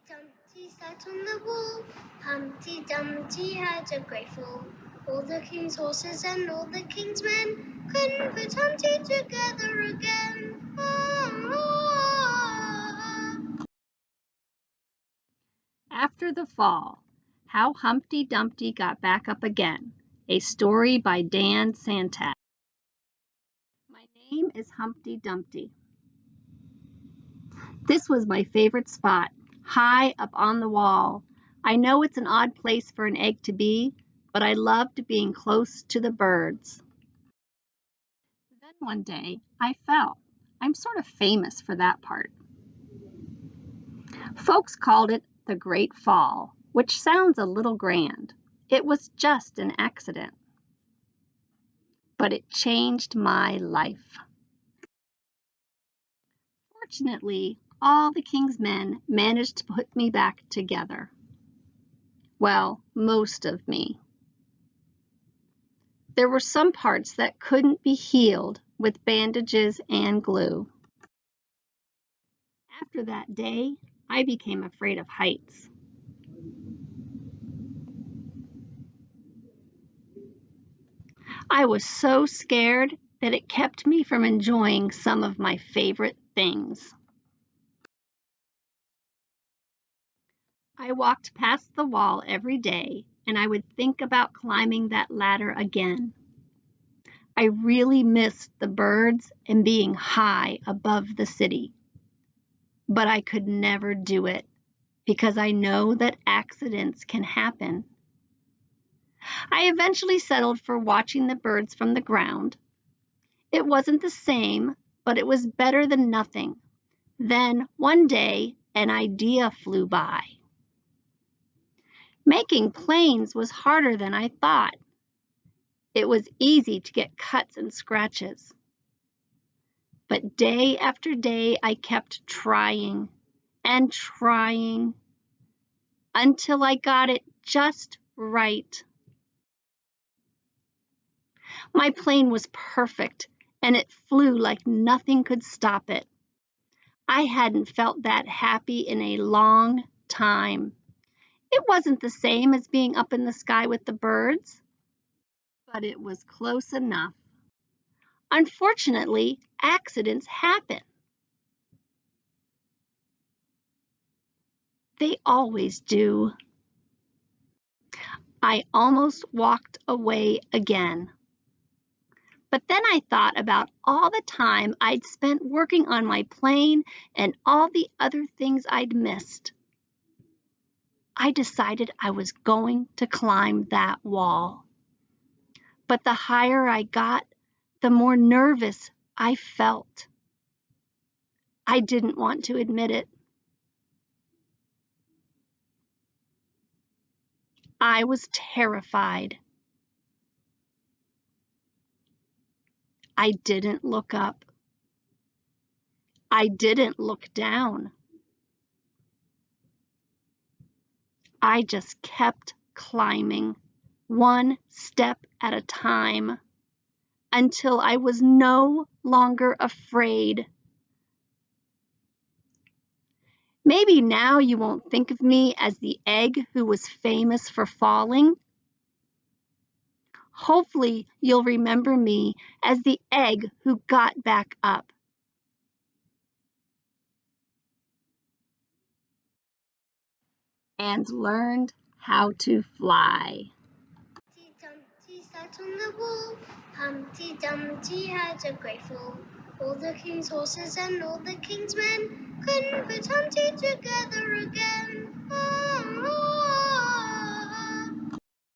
Dumpty sat on the wall. Humpty Dumpty had a great fall. All the king's horses and all the king's men couldn't put Humpty together again. After the Fall, How Humpty Dumpty Got Back Up Again, a story by Dan Santat. My name is Humpty Dumpty. This was my favorite spot, high up on the wall. I know it's an odd place for an egg to be, but I loved being close to the birds. Then one day, I fell. I'm sort of famous for that part. Folks called it the Great Fall, which sounds a little grand. It was just an accident. But it changed my life. Fortunately, all the king's men managed to put me back together. Well, most of me. There were some parts that couldn't be healed with bandages and glue. After that day, I became afraid of heights. I was so scared that it kept me from enjoying some of my favorite things. I walked past the wall every day, and I would think about climbing that ladder again. I really missed the birds and being high above the city. But I could never do it because I know that accidents can happen. I eventually settled for watching the birds from the ground. It wasn't the same, but it was better than nothing. Then, one day, an idea flew by. Making planes was harder than I thought. It was easy to get cuts and scratches. But day after day, I kept trying and trying until I got it just right. My plane was perfect, and it flew like nothing could stop it. I hadn't felt that happy in a long time. It wasn't the same as being up in the sky with the birds, but it was close enough. Unfortunately, accidents happen. They always do. I almost walked away again. But then I thought about all the time I'd spent working on my plane and all the other things I'd missed. I decided I was going to climb that wall. But the higher I got, the more nervous I felt. I didn't want to admit it. I was terrified. I didn't look up. I didn't look down. I just kept climbing, one step at a time, until I was no longer afraid. Maybe now you won't think of me as the egg who was famous for falling. Hopefully, you'll remember me as the egg who got back up. And learned how to fly. Humpty Dumpty sat on the wall. Humpty Dumpty had a great fall. All the king's horses and all the king's men couldn't put Humpty together again.